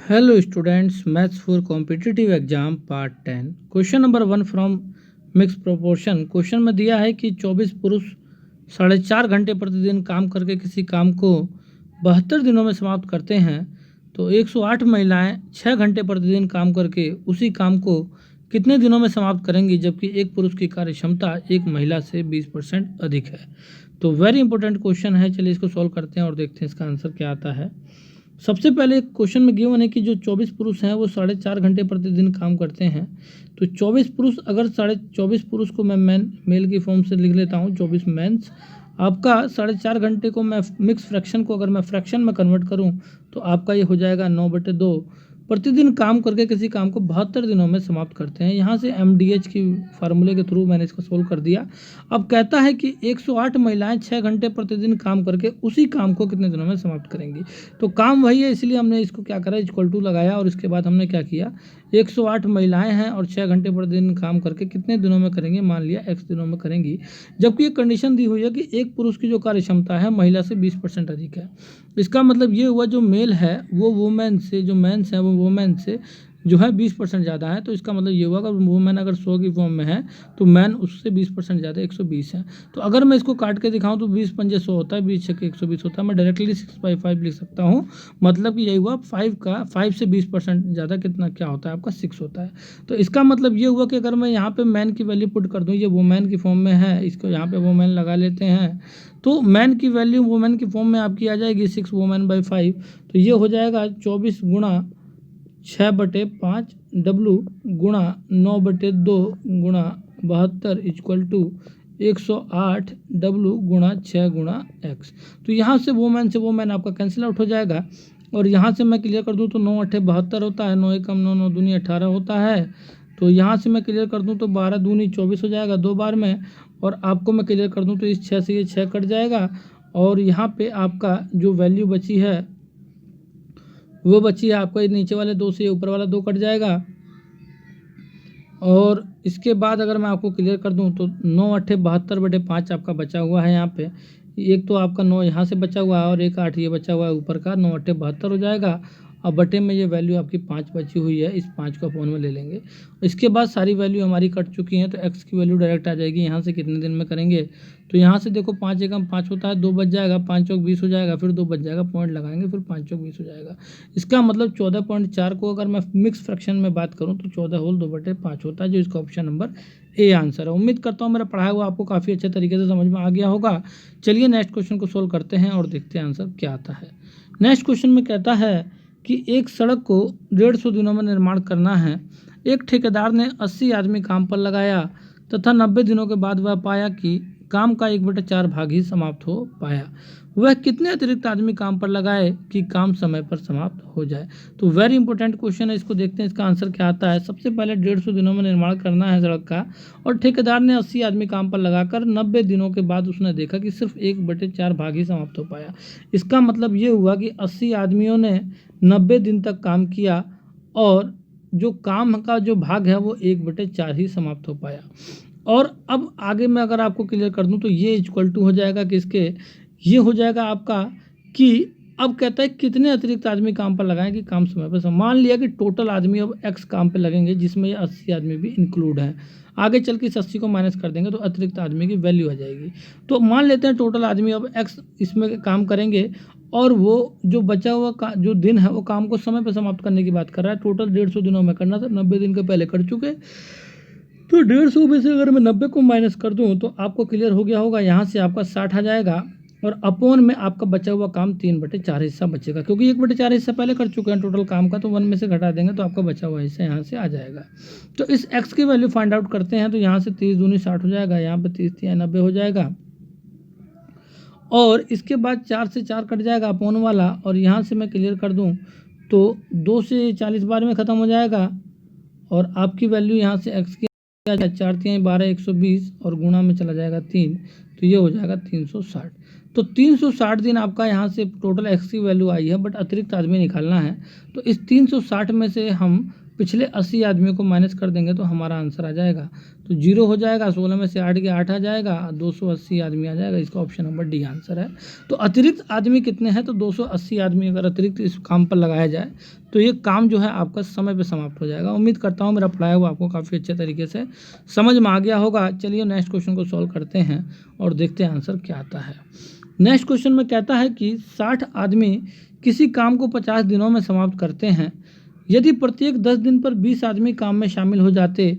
Hello students, Maths for Competitive Exam Part 10 question number 1 from mix proportion. Question में दिया है कि 24 पुरुष 4.5 घंटे प्रतिदिन काम करके किसी काम को 72 दिनों में समाप्त करते हैं, तो 108 महिलाएं 6 घंटे प्रतिदिन काम करके उसी काम को कितने दिनों में समाप्त करेंगी, जबकि एक पुरुष की कार्य क्षमता एक महिला से 20% अधिक है। तो वेरी इंपॉर्टेंट क्वेश्चन है, चलिए इसको सॉल्व करते हैं और देखते हैं इसका आंसर क्या आता है। सबसे पहले क्वेश्चन में गिवन है कि जो 24 पुरुष हैं वो 4.5 घंटे प्रतिदिन काम करते हैं। तो 24 पुरुष, अगर 24 पुरुष को मैं मेल की फॉर्म से लिख लेता हूँ, 24 मेंस। आपका 4.5 घंटे को मैं मिक्स फ्रैक्शन को अगर मैं फ्रैक्शन में कन्वर्ट करूँ तो आपका ये हो जाएगा 9/2। प्रतिदिन काम करके किसी काम को 72 दिनों में समाप्त करते हैं। यहाँ से MDH की फार्मूले के थ्रू मैंने इसको सोल्व कर दिया। अब कहता है कि 108 महिलाएं 6 घंटे प्रतिदिन काम करके उसी काम को कितने दिनों में समाप्त करेंगी। तो काम वही है, इसलिए हमने इसको क्या करा, इक्वल टू लगाया और इसके बाद हमने क्या किया, 108 महिलाएं हैं और 6 घंटे प्रतिदिन काम करके कितने दिनों में करेंगे, मान लिया x दिनों में करेंगी। जबकि एक कंडीशन दी हुई है कि एक पुरुष की जो कार्य क्षमता है महिला से 20% अधिक है। इसका मतलब ये हुआ जो मेल है वो वुमेन से, जो मेंस है वो वुमेन से जो है 20% ज़्यादा है। तो इसका मतलब ये हुआ कि वुमेन अगर 100 की फॉर्म में है तो मैन उससे 20% ज़्यादा 120 है। तो अगर मैं इसको काट के दिखाऊं तो 20 पंजे 100 होता है, 20 छक्के 120 होता है। मैं डायरेक्टली 6/5 लिख सकता हूं, मतलब कि यही हुआ 5 से 20% ज़्यादा कितना क्या होता है आपका 6 होता है। तो इसका मतलब ये हुआ कि अगर मैं यहाँ पे मैन की वैल्यू पुट कर दूँ, ये वुमेन की फॉर्म में है, इसको यहाँ पे वुमेन लगा लेते हैं, तो मैन की वैल्यू वुमेन की फॉर्म में आपकी आ जाएगी 6 वुमेन/5। तो ये हो जाएगा 24 गुणा 6/5 W गुणा 9/2 गुणा 72 इक्वल टू 108 W गुणा 6 गुणा x। तो यहाँ से वो मैन आपका कैंसिल आउट हो जाएगा और यहाँ से मैं क्लियर कर दूँ तो 9 8 72 होता है, 9 एकम 9, 9 दूनी 18 होता है। तो यहाँ से मैं क्लियर कर दूँ तो 12 दूनी 24 हो जाएगा 2 बार में, और आपको मैं क्लियर कर दूँ तो इस 6 से ये 6 कट जाएगा और यहाँ पे आपका जो वैल्यू बची है वो बची है आपका नीचे वाले 2 से ऊपर वाला 2 कट जाएगा। और इसके बाद अगर मैं आपको क्लियर कर दूं तो 9 8 72/5 आपका बचा हुआ है। यहाँ पे एक तो आपका 9 यहाँ से बचा हुआ है और एक 8 ये बचा हुआ है ऊपर का, 9 8 72 हो जाएगा। अब बटे में ये वैल्यू आपकी 5 बची हुई है, इस 5 को अपन में ले लेंगे। इसके बाद सारी वैल्यू हमारी कट चुकी हैं तो x की वैल्यू डायरेक्ट आ जाएगी। यहाँ से कितने दिन में करेंगे, तो यहाँ से देखो 5 एकम 5 होता है, 2 बच जाएगा, 5 चौक 20 हो जाएगा, फिर 2 बच जाएगा, पॉइंट लगाएंगे, फिर 5 चौक 20 हो जाएगा। इसका मतलब 14.4 को अगर मैं मिक्स फ्रैक्शन में बात करूँ तो 14 होल 2/5 होता है, जो इसका ऑप्शन नंबर ए आंसर है। उम्मीद करता हूँ मेरा पढ़ाया हुआ आपको काफ़ी अच्छे तरीके से समझ में आ गया होगा। चलिए नेक्स्ट क्वेश्चन को सोल्व करते हैं और देखते हैं आंसर क्या आता है। नेक्स्ट क्वेश्चन में कहता है कि एक सड़क को 150 दिनों में निर्माण करना है। एक ठेकेदार ने 80 आदमी काम पर लगाया तथा 90 दिनों के बाद वह पाया कि काम का 1/4 भाग ही समाप्त हो पाया। वह कितने अतिरिक्त आदमी काम पर लगाए कि काम समय पर समाप्त हो जाए। तो वेरी इंपॉर्टेंट क्वेश्चन है, इसको देखते हैं इसका आंसर क्या आता है। सबसे पहले 150 दिनों में निर्माण करना है सड़क का और ठेकेदार ने 80 आदमी काम पर लगाकर 90 दिनों के बाद उसने देखा कि सिर्फ 1/4 भाग ही समाप्त हो पाया। इसका मतलब ये हुआ कि 80 आदमियों ने 90 दिन तक काम किया और जो काम का जो भाग है वो 1/4 ही समाप्त हो पाया। और अब आगे मैं अगर आपको क्लियर कर दूं तो ये इक्वल टू हो जाएगा किसके, ये हो जाएगा आपका कि अब कहता है कितने अतिरिक्त आदमी काम पर लगाएं कि काम समय पर मान लिया कि टोटल आदमी अब x काम पे लगेंगे जिसमें ये 80 आदमी भी इंक्लूड हैं। आगे चल के इस 80 को माइनस कर देंगे तो अतिरिक्त आदमी की वैल्यू आ जाएगी। तो मान लेते हैं टोटल आदमी अब x इसमें काम करेंगे और वो जो बचा हुआ जो दिन है वो काम को समय पर समाप्त करने की बात कर रहा है। टोटल 150 दिनों में करना था, 90 दिन के पहले कर चुके। तो 150 में से अगर मैं 90 को माइनस कर दूं तो आपको क्लियर हो गया होगा, यहाँ से आपका 60 आ जाएगा और अपॉन में आपका बचा हुआ काम 3/4 हिस्सा बचेगा, क्योंकि 1/4 हिस्सा पहले कर चुके हैं टोटल काम का, तो 1 में से घटा देंगे तो आपका बचा हुआ हिस्सा यहाँ से आ जाएगा। तो इस x की वैल्यू फाइंड आउट करते हैं तो यहाँ से 30 दूनी 60 हो जाएगा, यहाँ पे 30 3 90 हो जाएगा और इसके बाद 4 से 4 कट जाएगा अपॉन वाला और यहाँ से मैं क्लियर कर दूँ तो 2 से 40 बार में ख़त्म हो जाएगा और आपकी वैल्यू यहाँ से x की 4 3 12 120 और गुणा में चला जाएगा 3, तो ये हो जाएगा 360। तो 360 दिन आपका यहाँ से टोटल x की वैल्यू आई है, बट अतिरिक्त आदमी निकालना है। तो इस 360 में से हम पिछले 80 आदमियों को माइनस कर देंगे तो हमारा आंसर आ जाएगा। तो 0 हो जाएगा, 16 में से 8 गया 8 आ जाएगा, 280 आदमी आ जाएगा। इसका ऑप्शन नंबर डी आंसर है। तो अतिरिक्त आदमी कितने हैं? तो 280 आदमी अगर अतिरिक्त इस काम पर लगाया जाए तो ये काम जो है आपका समय पे समाप्त हो जाएगा। उम्मीद करता हूँ मेरा पढ़ाया हुआ आपको काफ़ी अच्छे तरीके से समझ में आ गया होगा। चलिए नेक्स्ट क्वेश्चन को सॉल्व करते हैं और देखते हैं आंसर क्या आता है। नेक्स्ट क्वेश्चन में कहता है कि 60 आदमी किसी काम को 50 दिनों में समाप्त करते हैं। यदि प्रत्येक 10 दिन पर 20 आदमी काम में शामिल हो जाते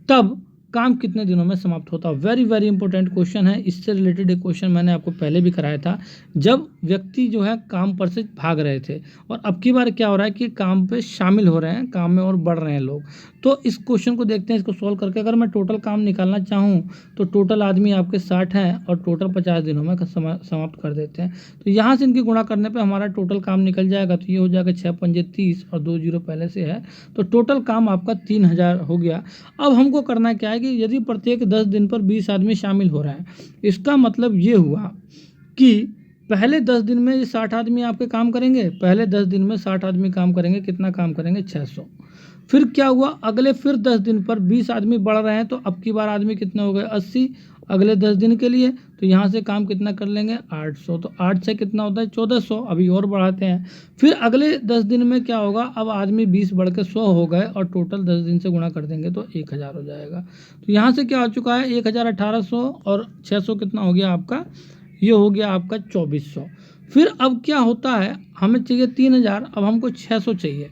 तब काम कितने दिनों में समाप्त होता? वेरी वेरी इंपॉर्टेंट क्वेश्चन है। इससे रिलेटेड एक क्वेश्चन मैंने आपको पहले भी कराया था जब व्यक्ति जो है काम पर से भाग रहे थे, और अब की बार क्या हो रहा है कि काम पे शामिल हो रहे हैं, काम में और बढ़ रहे हैं लोग। तो इस क्वेश्चन को देखते हैं, इसको सॉल्व करके अगर मैं टोटल काम निकालना चाहूँ तो टोटल आदमी आपके 60 हैं और टोटल 50 दिनों में समाप्त कर देते हैं। तो यहाँ से इनकी गुणा करने पे हमारा टोटल काम निकल जाएगा। तो ये हो जाएगा 6 पंजे 30 और 2 जीरो पहले से है, तो टोटल काम आपका 3000 हो गया। अब हमको करना क्या है कि यदि प्रत्येक 10 दिन पर 20 आदमी शामिल हो रहे हैं, इसका मतलब ये हुआ कि पहले 10 दिन में ये 60 आदमी आपके काम करेंगे। पहले 10 दिन में 60 आदमी काम करेंगे। कितना काम करेंगे? 600। फिर क्या हुआ? अगले फिर 10 दिन पर 20 आदमी बढ़ रहे हैं, तो अब की बार आदमी कितने हो गए? 80 अगले 10 दिन के लिए। तो यहाँ से काम कितना कर लेंगे? 800। तो 8 से कितना होता है? 1400। अभी और बढ़ाते हैं। फिर अगले 10 दिन में क्या होगा? अब आदमी 20 बढ़ के 100 हो गए और टोटल 10 दिन से गुणा कर देंगे तो 1000 हो जाएगा। तो यहाँ से क्या हो चुका है? 1000 1800 और 600 कितना हो गया आपका? ये हो गया आपका 2400। फिर अब क्या होता है? हमें चाहिए 3000, अब हमको 600 चाहिए।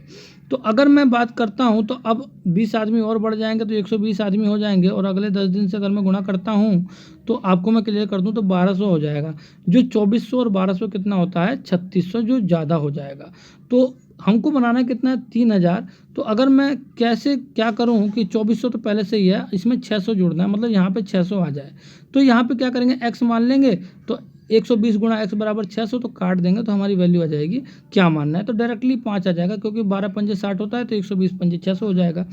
तो अगर मैं बात करता हूं तो अब 20 आदमी और बढ़ जाएंगे तो 120 आदमी हो जाएंगे, और अगले 10 दिन से अगर मैं गुणा करता हूं तो आपको मैं क्लियर कर दूं तो 1200 हो जाएगा। जो 2400 और 1200 कितना होता है? 3600, जो ज़्यादा हो जाएगा। तो हमको बनाना है कितना है? 3000। तो अगर मैं कैसे क्या करूं कि 2400 तो पहले से ही है, इसमें 600 जोड़ना है, मतलब यहाँ पे 600 आ जाए। तो यहाँ पे क्या करेंगे? x मान लेंगे। तो 120 गुणा x बराबर 600, तो काट देंगे तो हमारी वैल्यू आ जाएगी। क्या मानना है? तो डायरेक्टली 5 आ जाएगा, क्योंकि 12 पंजे 60 होता है, तो 120 पंजे 600 हो जाएगा।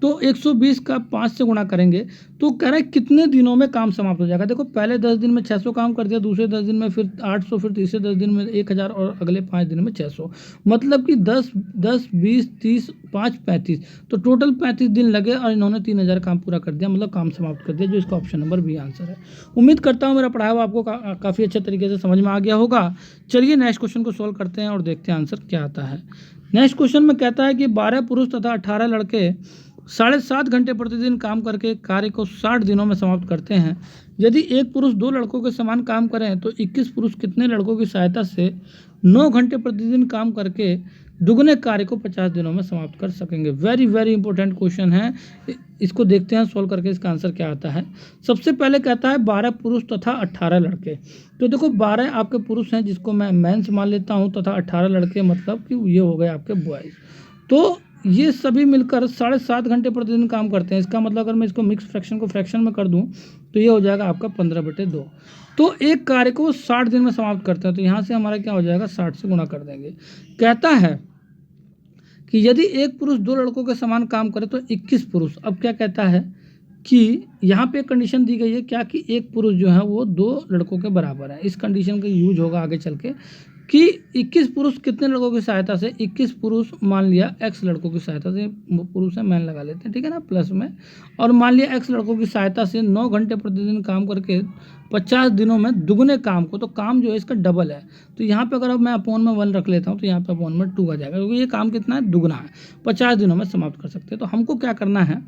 तो 120 का 5 से गुणा करेंगे तो कह रहे हैं कितने दिनों में काम समाप्त हो जाएगा। देखो पहले 10 दिन में 600 काम कर दिया, दूसरे 10 दिन में फिर 800, फिर तीसरे 10 दिन में 1000 और अगले 5 दिन में 600। मतलब कि 10 10 20 30 5 35, तो टोटल 35 दिन लगे और इन्होंने 3000 काम पूरा कर दिया, मतलब काम समाप्त कर दिया, जो इसका ऑप्शन नंबर बी आंसर है। उम्मीद करता हूँ मेरा पढ़ाया हुआ आपको काफ़ी अच्छे तरीके से समझ में आ गया होगा। चलिए नेक्स्ट क्वेश्चन को सॉल्व करते हैं और देखते हैं आंसर क्या आता है। नेक्स्ट क्वेश्चन में कहता है कि 12 पुरुष तथा 18 लड़के 7.5 घंटे प्रतिदिन काम करके कार्य को 60 दिनों में समाप्त करते हैं। यदि एक पुरुष 2 लड़कों के समान काम करें तो 21 पुरुष कितने लड़कों की सहायता से 9 घंटे प्रतिदिन काम करके दुगने कार्य को 50 दिनों में समाप्त कर सकेंगे। वेरी वेरी इंपॉर्टेंट क्वेश्चन है। इसको देखते हैं सॉल्व करके इसका आंसर क्या आता है। सबसे पहले कहता है 12 पुरुष तथा 18 लड़के। तो देखो 12 आपके पुरुष हैं, जिसको मैं मेंस मान लेता हूं, तथा 18 लड़के, मतलब कि ये हो गए आपके बॉयज़। तो ये सभी मिलकर 7.5 घंटे प्रतिदिन काम करते हैं। इसका मतलब अगर मैं इसको मिक्स फ्रैक्शन को फ्रैक्शन में कर दूं तो ये हो जाएगा आपका 15/2। तो एक कार्य को 60 दिन में समाप्त करते हैं। तो यहाँ से हमारा क्या हो जाएगा? 60 से गुणा कर देंगे। कहता है कि यदि एक पुरुष 2 लड़कों के समान काम करे तो 21 पुरुष। अब क्या कहता है कि यहाँ पे एक कंडीशन दी गई है क्या, कि एक पुरुष जो है वो 2 लड़कों के बराबर है। इस कंडीशन का यूज होगा आगे चल के कि 21 पुरुष कितने लड़कों की सहायता से, 21 पुरुष मान लिया x लड़कों की सहायता से, पुरुष है मैन लगा लेते हैं, ठीक है ना, प्लस में, और मान लिया x लड़कों की सहायता से 9 घंटे प्रतिदिन काम करके 50 दिनों में दुगने काम को, तो काम जो है इसका डबल है। तो यहाँ पे अगर अब मैं अपोन में 1 रख लेता हूँ तो यहाँ पे अपोन में 2 आ जाएगा, क्योंकि ये काम कितना है? दुगना है। 50 दिनों में समाप्त कर सकते हैं। तो हमको क्या करना है,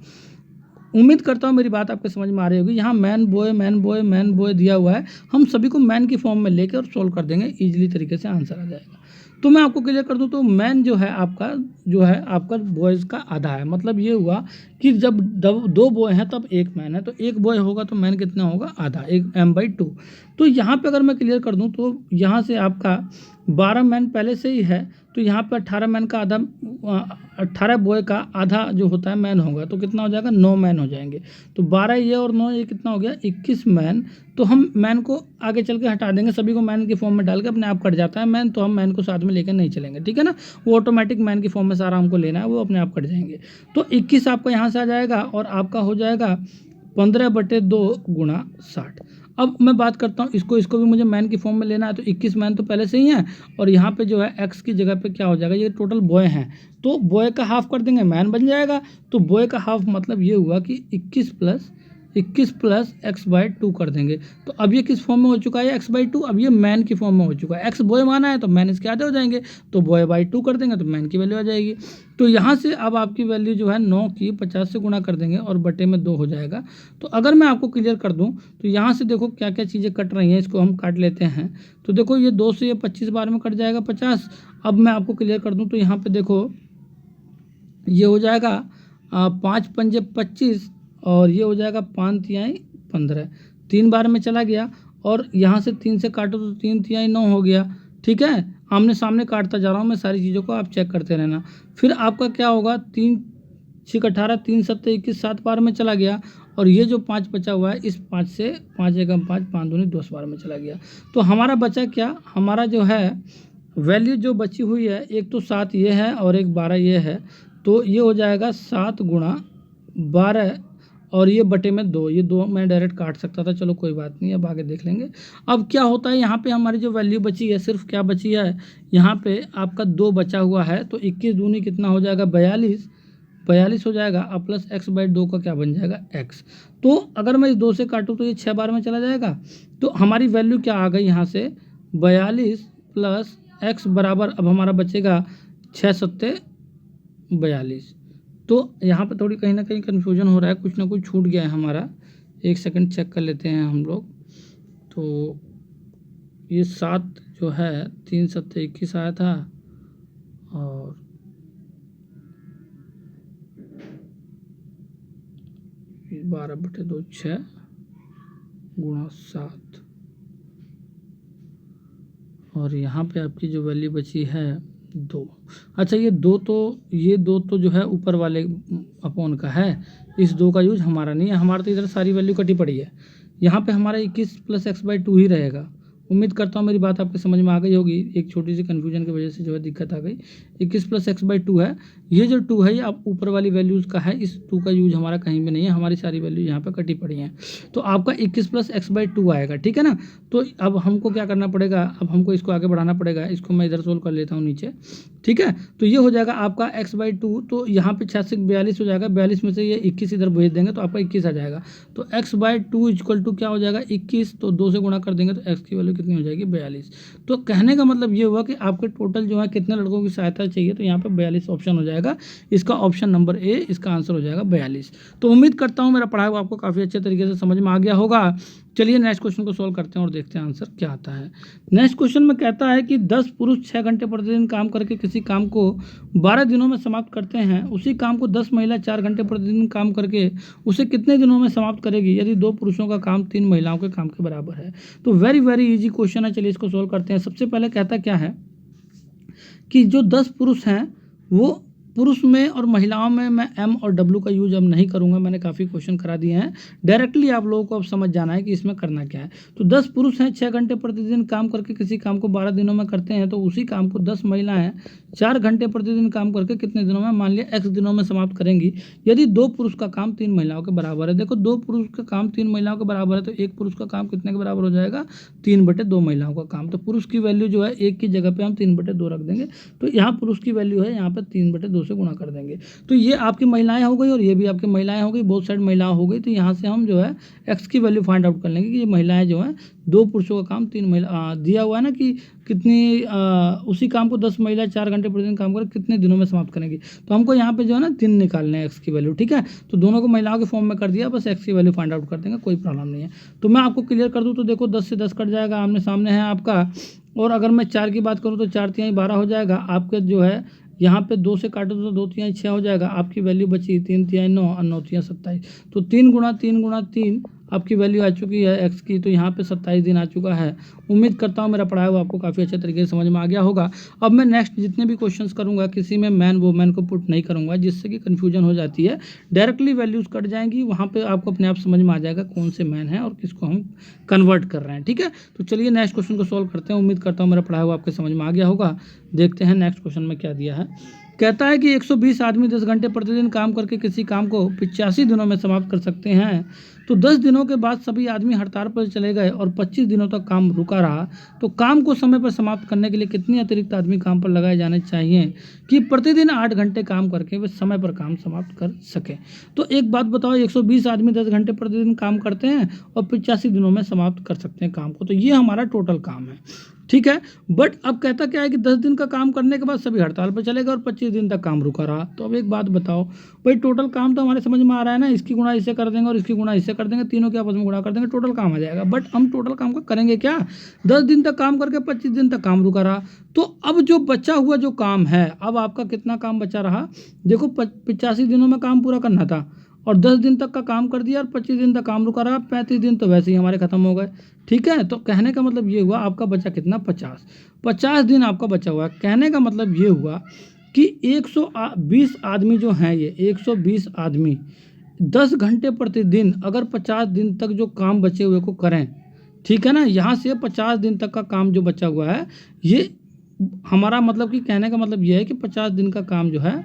उम्मीद करता हूँ मेरी बात आपके समझ में आ रही होगी। यहाँ man boy man boy man boy दिया हुआ है, हम सभी को मैन की फॉर्म में लेकर और सोल्व कर देंगे, इजीली तरीके से आंसर आ जाएगा। तो मैं आपको क्लियर कर दूं तो मैन जो है आपका बॉयज़ का आधा है। मतलब ये हुआ कि जब 2 बॉय हैं तब एक मैन है, तो एक बॉय होगा तो मैन कितना होगा? आधा, एक m/2। तो यहाँ पे अगर मैं क्लियर कर दूं तो यहाँ से आपका 12 मैन पहले से ही है, तो यहाँ पे 18 मैन का आधा, 18 बॉय का आधा जो होता है मैन होगा, तो कितना हो जाएगा? 9 मैन हो जाएंगे। तो 12 ये और 9 ये कितना हो गया? 21 मैन। तो हम मैन को आगे चल के हटा देंगे, सभी को मैन की फॉर्म में डाल के अपने आप कट जाता है मैन, तो हम मैन को साथ में लेकर नहीं चलेंगे, ठीक है ना। वो ऑटोमेटिक मैन की फॉर्म में सारा हमको लेना है, वो अपने आप कट जाएंगे। तो 21 आपका यहाँ से आ जाएगा और आपका हो जाएगा 15/2 गुणा 60। अब मैं बात करता हूँ इसको भी मुझे मैन की फॉर्म में लेना है, तो 21 मैन तो पहले से ही है, और यहाँ पे जो है एक्स की जगह पे क्या हो जाएगा, ये टोटल बॉय हैं, तो बॉय का हाफ कर देंगे, मैन बन जाएगा। तो बॉय का हाफ मतलब ये हुआ कि 21 प्लस एक्स बाई 2 कर देंगे। तो अब ये किस फॉर्म में हो चुका है, एक्स बाई 2, अब ये मैन की फॉर्म में हो चुका है। एक्स बॉय माना है तो मैन इसके आधे हो जाएंगे, तो बॉय बाई 2 कर देंगे तो मैन की वैल्यू आ जाएगी। तो यहाँ से अब आपकी वैल्यू जो है 9 की 50 से गुणा कर देंगे और बटे में 2 हो जाएगा। तो अगर मैं आपको क्लियर कर दूँ तो यहाँ से देखो क्या क्या चीज़ें कट रही हैं, इसको हम काट लेते हैं। तो देखो ये 2 से ये 25 बार में कट जाएगा 50। अब मैं आपको क्लियर कर दूँ तो यहाँ पर देखो ये हो जाएगा 5 पंजे 25 और ये हो जाएगा 5 तिहाई 15, 3 बार में चला गया। और यहाँ से 3 से काटो तो 3 तिहाई 9 हो गया। ठीक है, आमने सामने काटता जा रहा हूँ मैं, सारी चीज़ों को आप चेक करते रहना। फिर आपका क्या होगा, 3 6 18, 3 7 21, 7 बार में चला गया। और ये जो 5 बचा हुआ है, इस 5 से 5 एकम 5, 5 दूनी 10 बार में चला गया। तो हमारा बचा क्या, हमारा जो है वैल्यू जो बची हुई है, एक तो 7 ये है और एक 12 ये है। तो ये हो जाएगा 7 गुणा 12 और ये बटे में 2, ये 2 मैं डायरेक्ट काट सकता था, चलो कोई बात नहीं, अब आगे देख लेंगे। अब क्या होता है, यहाँ पे हमारी जो वैल्यू बची है, सिर्फ क्या बची है, यहाँ पे आपका 2 बचा हुआ है। तो 21 दूनी कितना हो जाएगा, 42 हो जाएगा। अब प्लस एक्स बाई 2 का क्या बन जाएगा, एक्स। तो अगर मैं इस 2 से काटूँ तो ये 6 बार में चला जाएगा। तो हमारी वैल्यू क्या आ गई यहाँ से, 42 प्लस एक्स बराबर, अब हमारा बचेगा 6 सत्ते 42। तो यहाँ पे थोड़ी कहीं ना कहीं कन्फ्यूजन हो रहा है, कुछ ना कुछ छूट गया है हमारा, एक सेकंड चेक कर लेते हैं हम लोग। तो ये 7 जो है 3 सत्ते 21 आया था, और 12/2 6 गुणा 7, और यहाँ पे आपकी जो वैल्यू बची है 2। अच्छा ये 2 तो जो है ऊपर वाले अपॉन का है, इस 2 का यूज हमारा नहीं है, हमारा तो इधर सारी वैल्यू कटी पड़ी है। यहाँ पे हमारा 21 प्लस एक्स बाई 2 ही रहेगा। उम्मीद करता हूँ मेरी बात आपके समझ में आ गई होगी, एक छोटी सी कन्फ्यूजन की वजह से जो है दिक्कत आ गई। 21 प्लस एक्स बाई 2 है, ये जो 2 है ये आप ऊपर वाली वैल्यूज़ का है, इस 2 का यूज हमारा कहीं भी नहीं है, हमारी सारी वैल्यू यहाँ पे कटी पड़ी हैं। तो आपका 21 प्लस एक्स बाई 2 आएगा, ठीक है ना। तो अब हमको क्या करना पड़ेगा, अब हमको इसको आगे बढ़ाना पड़ेगा, इसको मैं इधर सोल्व कर लेता हूँ नीचे, ठीक है। तो ये हो जाएगा आपका एक्स बाई 2, तो यहाँ पे 6 से 42 हो जाएगा, 42 में से ये 21 इधर भेज देंगे तो आपका 21 आ जाएगा। तो एक्स बाई 2 इक्वल टू क्या हो जाएगा, 21, तो 2 से गुणा कर देंगे तो एक्स की वैल्यू कितनी हो जाएगी, 42। तो कहने का मतलब ये हुआ कि आपके टोटल जो है कितने लड़कों की सहायता चाहिए, तो यहाँ पे 42 ऑप्शन हो जाएगा, इसका ऑप्शन नंबर ए, इसका आंसर हो जाएगा 42। तो उम्मीद करता हूँ मेरा पढ़ाई आपको काफ़ी अच्छे तरीके से समझ में आ गया होगा। चलिए नेक्स्ट क्वेश्चन को सॉल्व करते हैं और देखते हैं आंसर क्या आता है। नेक्स्ट क्वेश्चन में कहता है कि 10 पुरुष 6 घंटे प्रतिदिन काम करके किसी काम को 12 दिनों में समाप्त करते हैं, उसी काम को 10 महिला 4 घंटे प्रतिदिन काम करके उसे कितने दिनों में समाप्त करेगी यदि 2 पुरुषों का काम 3 महिलाओं के काम के बराबर है। तो वेरी इजी क्वेश्चन है, चलिए इसको सॉल्व करते हैं। सबसे पहले कहता क्या है कि जो 10 पुरुष हैं वो पुरुष में और महिलाओं में मैं एम और डब्ल्यू का यूज अब नहीं करूंगा, मैंने काफ़ी क्वेश्चन करा दिए हैं, डायरेक्टली आप लोगों को अब समझ जाना है कि इसमें करना क्या है। तो 10 पुरुष हैं 6 घंटे प्रतिदिन काम करके किसी काम को 12 दिनों में करते हैं, तो उसी काम को 10 महिलाएं 4 घंटे प्रतिदिन काम करके कितने दिनों में, मान लिया एक्स दिनों में समाप्त करेंगी यदि 2 पुरुष का काम 3 महिलाओं के बराबर है। देखो 2 पुरुष का काम 3 महिलाओं के बराबर है, तो एक पुरुष का काम कितने के बराबर हो जाएगा, 3/2 महिलाओं का काम। तो पुरुष की वैल्यू जो है एक की जगह पे हम 3/2 रख देंगे, तो यहाँ पुरुष की वैल्यू है यहाँ पे 3/2 से गुणा कर देंगे। तो ये आपकी महिलाएं हो गई और ये भी आपकी महिलाएं हो गई, बोथ साइड महिला हो गई। तो यहाँ से हम जो है एक्स की वैल्यू फाइंड आउट कर लेंगे कि ये महिलाएं जो हैं 2 पुरुषों का काम 3 महिला दिया हुआ है ना कि कितनी उसी काम को 10 महिला 4 घंटे प्रतिदिन काम कर कितने दिनों में समाप्त करेंगी। तो हमको यहाँ पे जो है ना दिन निकालने हैं एक्स की वैल्यू, ठीक है। तो दोनों को महिलाओं के फॉर्म में कर दिया, बस एक्स की वैल्यू फाइंड आउट कर देंगे, कोई प्रॉब्लम नहीं है। तो मैं आपको क्लियर कर दूँ तो देखो 10 से 10 कट जाएगा, आमने सामने है आपका। और अगर मैं 4 की बात करूँ तो 4 तिहाई 12 हो जाएगा, आपके जो है यहाँ पे 2 से काटो तो 2 तिहाई 6 हो जाएगा, आपकी वैल्यू बची 3 तिहाई 9 और 9 तिहाई 27। तो 3 गुणा 3 आपकी वैल्यू आ चुकी है एक्स की, तो यहाँ पे 27 दिन आ चुका है। उम्मीद करता हूँ मेरा पढ़ाया हुआ आपको काफ़ी अच्छे तरीके से समझ में आ गया होगा। अब मैं नेक्स्ट जितने भी क्वेश्चंस करूँगा किसी में मैन वोमैन को पुट नहीं करूँगा, जिससे कि कन्फ्यूजन हो जाती है, डायरेक्टली वैल्यूज़ कट जाएंगी, वहाँ पर आपको अपने आप समझ में आ जाएगा कौन से मैन है और किसको हम कन्वर्ट कर रहे हैं, ठीक है। तो चलिए नेक्स्ट क्वेश्चन को सॉल्व करते हैं। उम्मीद करता हूँ मेरा पढ़ाया हुआ आपके समझ में आ गया होगा। देखते हैं नेक्स्ट क्वेश्चन में क्या दिया है। कहता है कि 120 आदमी 10 घंटे प्रतिदिन काम करके किसी काम को 85 दिनों में समाप्त कर सकते हैं, तो 10 दिनों के बाद सभी आदमी हड़ताल पर चले गए और 25 दिनों तक काम रुका रहा, तो काम को समय पर समाप्त करने के लिए कितने अतिरिक्त आदमी काम पर लगाए जाने चाहिए कि प्रतिदिन 8 घंटे काम करके वे समय पर काम समाप्त कर सके। तो एक बात बताओ, 120 आदमी 10 घंटे प्रतिदिन काम करते हैं और 85 दिनों में समाप्त कर सकते हैं काम को, तो ये हमारा टोटल काम है, ठीक है। बट अब कहता क्या है कि 10 दिन का काम करने के बाद सभी हड़ताल पर चले गए और 25 दिन तक काम रुका रहा। तो अब एक बात बताओ भाई, टोटल काम तो हमारे समझ में आ रहा है ना, इसकी गुणा इससे कर देंगे और इसकी गुणा इससे कर देंगे, तीनों के आपस में गुणा कर देंगे, टोटल काम आ जाएगा। बट हम टोटल काम का करेंगे क्या, 10 दिन तक काम करके 25 दिन तक काम रुका रहा। तो अब जो बचा हुआ जो काम है, अब आपका कितना काम बचा रहा, देखो 85 दिनों में काम पूरा करना था और 10 दिन तक का काम कर दिया और 25 दिन तक काम रुका रहा, 35 दिन तो वैसे ही हमारे खत्म हो गए, ठीक है। तो कहने का मतलब ये हुआ आपका बचा कितना, 50 दिन आपका बचा हुआ है। कहने का मतलब ये हुआ कि 120 आदमी जो हैं, ये 120 आदमी 10 घंटे प्रतिदिन अगर 50 दिन तक जो काम बचे हुए को करें, ठीक है ना, यहाँ से 50 दिन तक का काम जो बचा हुआ है, ये हमारा मतलब कि कहने का मतलब ये है कि 50 दिन का काम जो है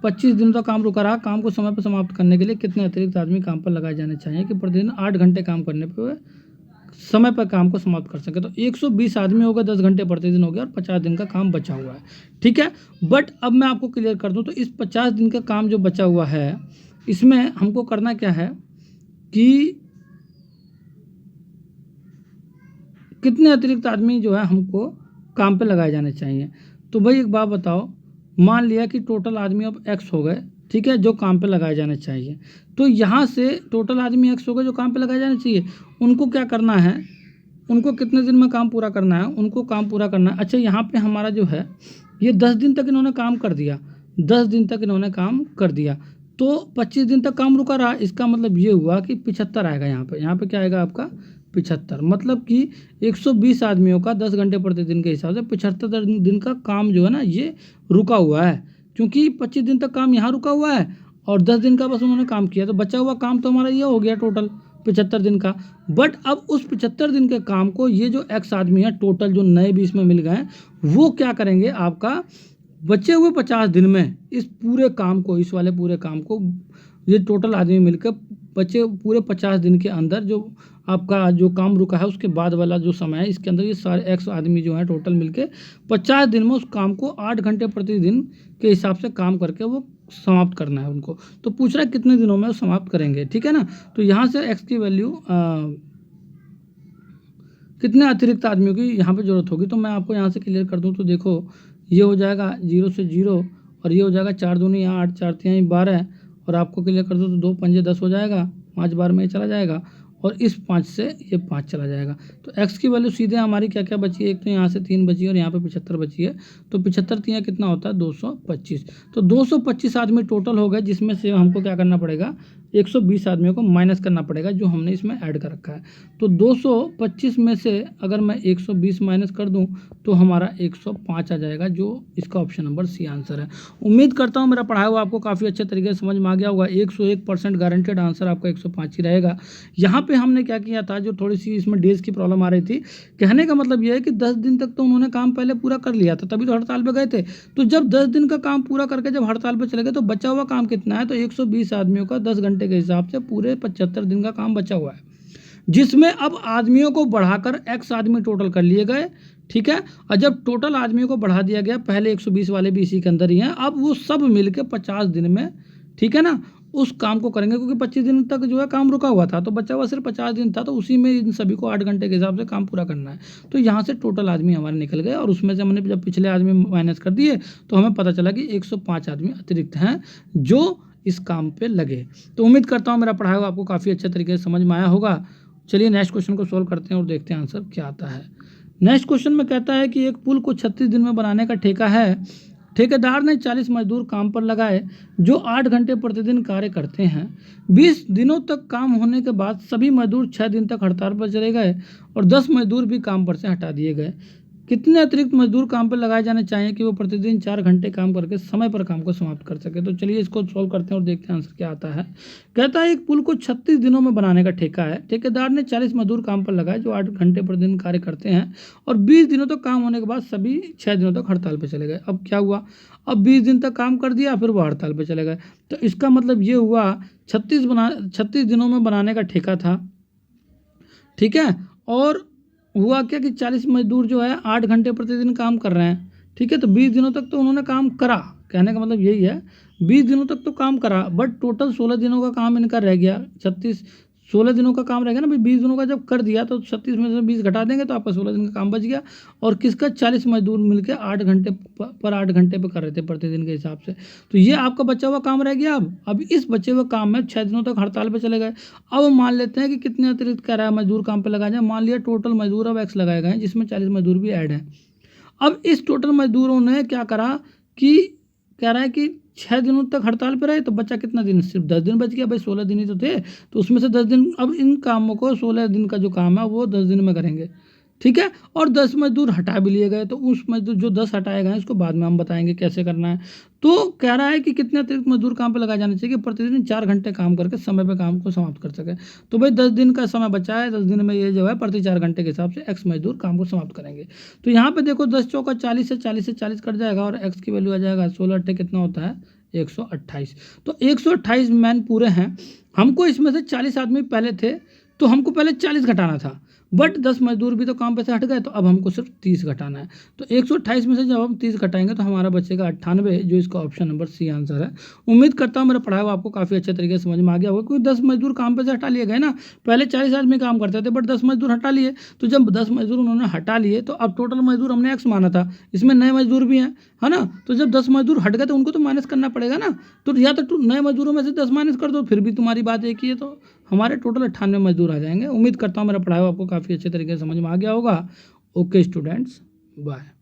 25 दिन तक काम रुका रहा। काम को समय पर समाप्त करने के लिए कितने अतिरिक्त आदमी काम पर लगाए जाने चाहिए कि प्रतिदिन 8 घंटे काम करने पर समय पर काम को समाप्त कर सके। तो 120 आदमी हो गए, 10 घंटे प्रतिदिन हो गया और 50 दिन का काम बचा हुआ है, ठीक है। बट अब मैं आपको क्लियर कर दूं, तो इस 50 दिन का काम जो बचा हुआ है, इसमें हमको करना क्या है कि कितने अतिरिक्त आदमी जो है हमको काम पे लगाए जाने चाहिए। तो भाई एक बात बताओ, मान लिया कि टोटल आदमी अब x हो गए, ठीक है, जो काम पे लगाए जाने चाहिए। तो यहाँ से टोटल आदमी x हो गए जो काम पे लगाए जाने चाहिए, उनको क्या करना है, उनको कितने दिन में काम पूरा करना है, उनको काम पूरा करना है। अच्छा, यहाँ पे हमारा जो है ये 10 दिन तक इन्होंने काम कर दिया, 10 दिन तक इन्होंने काम कर दिया, तो 25 दिन तक काम रुका रहा। इसका मतलब ये हुआ कि 75 आएगा यहाँ पे क्या आएगा आपका 75। मतलब कि 120 आदमियों का 10 घंटे प्रतिदिन के हिसाब से 75 दिन का काम जो है ना ये रुका हुआ है, क्योंकि 25 दिन तक काम यहाँ रुका हुआ है और 10 दिन का बस उन्होंने काम किया, तो बचा हुआ काम तो हमारा ये हो गया टोटल 75 दिन का। बट अब उस 75 दिन के काम को ये जो एक्स आदमी है टोटल जो नए 20 में मिल गए हैं, वो क्या करेंगे, आपका बचे हुए 50 दिन में इस पूरे काम को, इस वाले पूरे काम को ये टोटल आदमी मिलकर बचे पूरे 50 दिन के अंदर जो आपका जो काम रुका है उसके बाद वाला जो समय है, इसके अंदर ये सारे एक्स आदमी जो हैं टोटल मिलके 50 दिन में उस काम को 8 घंटे प्रतिदिन के हिसाब से काम करके वो समाप्त करना है उनको। तो पूछ रहा है कितने दिनों में वो समाप्त करेंगे, ठीक है ना। तो यहाँ से एक्स की वैल्यू कितने अतिरिक्त आदमियों की यहाँ पे ज़रूरत होगी, तो मैं आपको यहाँ से क्लियर कर दूँ। तो देखो ये हो जाएगा 0 से 0 और ये हो जाएगा 4 दूनी 8, 4 तिहाई 12 और आपको क्लियर कर दूँ तो 2 पंजे 10 हो जाएगा, 5 बार में ये चला जाएगा और इस 5 से ये 5 चला जाएगा। तो x की वैल्यू सीधे हमारी क्या क्या बची है, एक तो यहाँ से 3 बची है और यहाँ पे 75 बची है, तो 75 तिहाई कितना होता है 225। तो 225 आदमी टोटल हो गए, जिसमें से हमको क्या करना पड़ेगा 120 आदमियों को माइनस करना पड़ेगा जो हमने इसमें ऐड कर रखा है। तो 225 में से अगर मैं 120 माइनस कर दूं तो हमारा 105 आ जाएगा, जो इसका ऑप्शन नंबर सी आंसर है। उम्मीद करता हूं मेरा पढ़ाया हुआ आपको काफ़ी अच्छे तरीके से समझ में आ गया होगा। 101% गारंटेड आंसर आपका 105 ही रहेगा। यहाँ पे हमने क्या किया था, जो थोड़ी सी इसमें डेज की प्रॉब्लम आ रही थी, कहने का मतलब यह है कि 10 दिन तक तो उन्होंने काम पहले पूरा कर लिया था, तभी तो हड़ताल पे गए थे। तो जब 10 दिन का काम पूरा करके जब हड़ताल पे चले गए तो बचा हुआ काम कितना है, तो 120 आदमियों का 10 घंटे के हिसाब से पूरे 75 दिन का काम बचा हुआ है, जिसमें अब आदमियों को बढ़ाकर x आदमी टोटल कर लिए गए, ठीक है। और जब टोटल आदमियों को बढ़ा दिया गया, पहले 120 वाले भी इसी के अंदर ही हैं, अब वो सब मिलके 50 दिन में, ठीक है ना, उस काम को करेंगे, क्योंकि 25 दिन तक जो है काम रुका हुआ था, तो बचा हुआ सिर्फ 50 दिन था, तो उसी में इन सभी को 8 घंटे के हिसाब से काम पूरा करना है। तो यहाँ से टोटल आदमी हमारे निकल गए और उसमें से हमने जब पिछले आदमी माइनस कर दिए तो हमें पता चला कि 105 आदमी अतिरिक्त हैं जो इस काम पे लगे। तो उम्मीद करता हूँ मेरा पढ़ाया हुआ आपको काफ़ी अच्छे तरीके से समझ में आया होगा। चलिए नेक्स्ट क्वेश्चन को सोल्व करते हैं और देखते हैं आंसर क्या आता है। नेक्स्ट क्वेश्चन में कहता है कि एक पुल को 36 दिन में बनाने का ठेका है। ठेकेदार ने 40 मजदूर काम पर लगाए जो 8 घंटे प्रतिदिन कार्य करते हैं। 20 दिनों तक काम होने के बाद सभी मजदूर 6 दिन तक हड़ताल पर चले गए और 10 मजदूर भी काम पर से हटा दिए गए। कितने अतिरिक्त मजदूर काम पर लगाए जाने चाहिए कि वो प्रतिदिन 4 घंटे काम करके समय पर काम को समाप्त कर सके। तो चलिए इसको सॉल्व करते हैं और देखते हैं आंसर क्या आता है। कहता है एक पुल को 36 दिनों में बनाने का ठेका है। ठेकेदार ने 40 मजदूर काम पर लगाए जो 8 घंटे प्रतिदिन कार्य करते हैं और 20 दिनों तक काम होने के बाद सभी 6 दिनों तक हड़ताल पर चले गए। अब क्या हुआ, अब 20 दिन तक काम कर दिया फिर वो हड़ताल पर चले गए। तो इसका मतलब ये हुआ 36 दिनों में बनाने का ठेका था, ठीक है। और हुआ क्या कि 40 मजदूर जो है 8 घंटे प्रतिदिन काम कर रहे हैं, ठीक है। तो 20 दिनों तक तो उन्होंने काम करा, कहने का मतलब यही है 20 दिनों तक तो काम करा, बट टोटल 16 दिनों का काम इनका रह गया। 16 दिनों का काम रह गया ना भाई, 20 दिनों का जब कर दिया तो 36 में से 20 घटा देंगे तो आपका 16 दिन का काम बच गया। और किसका 40 मजदूर मिलकर 8 घंटे पर 8 घंटे पर कर रहे थे प्रतिदिन के हिसाब से। तो ये आपका बचा हुआ काम रह गया। अब इस बचे हुए काम में 6 दिनों तक हड़ताल पर चले गए। अब मान लेते हैं कि कितने अतिरिक्त कह रहा है मजदूर काम पर लगाए जाए। मान लिया टोटल मजदूर अब एक्स लगाए गए जिसमें 40 मजदूर भी ऐड हैं। अब इस टोटल मजदूरों ने क्या करा कि कह रहा है कि 6 दिनों तक हड़ताल पे रहे तो बचा कितना दिन, सिर्फ 10 दिन बच गया भाई, 16 दिन ही तो थे। तो उसमें से 10 दिन, अब इन कामों को 16 दिन का जो काम है वो 10 दिन में करेंगे, ठीक है। और 10 मजदूर हटा भी लिए गए तो उस मजदूर जो 10 हटाए गए उसको बाद में हम बताएंगे कैसे करना है। तो कह रहा है कि कितने अतिरिक्त मजदूर काम पे लगाए जाने चाहिए कि प्रतिदिन 4 घंटे काम करके समय पे काम को समाप्त कर सके। तो भाई 10 दिन का समय बचा है, 10 दिन में ये जो है प्रति 4 घंटे के हिसाब से एक्स मजदूर काम को समाप्त करेंगे। तो यहाँ पे देखो 10 चौका 40 से 40 कट जाएगा और एक्स की वैल्यू आ जाएगा 16 अट्ठे कितना होता है 128। तो 128 मैन पूरे हैं, हमको इसमें से 40 आदमी पहले थे तो हमको पहले 40 घटाना था, बट 10 मजदूर भी तो काम पे से हट गए तो अब हमको सिर्फ 30 घटाना है। तो 128 में से जब हम 30 घटाएंगे तो हमारा बचेगा 98, जो इसका ऑप्शन नंबर सी आंसर है। उम्मीद करता हूँ मेरा पढ़ाया हुआ आपको काफ़ी अच्छे तरीके से समझ में आ गया होगा, क्योंकि 10 मजदूर काम पे से हटा लिए गए ना। पहले 40 आदमी काम करते थे बट 10 मजदूर हटा लिए। तो जब 10 मजदूर उन्होंने हटा लिए तो अब टोटल मजदूर हमने एक्स माना था, इसमें नए मजदूर भी हैं, है ना। तो जब 10 मजदूर हट गए तो उनको तो माइनस करना पड़ेगा ना। तो या तो नए मजदूरों में से 10 माइनस कर दो, फिर भी तुम्हारी बात एक ही है, तो हमारे टोटल 98 मजदूर आ जाएंगे। उम्मीद करता हूँ मेरा पढ़ाया आपको काफ़ी अच्छे तरीके से समझ में आ गया होगा। Okay students, bye.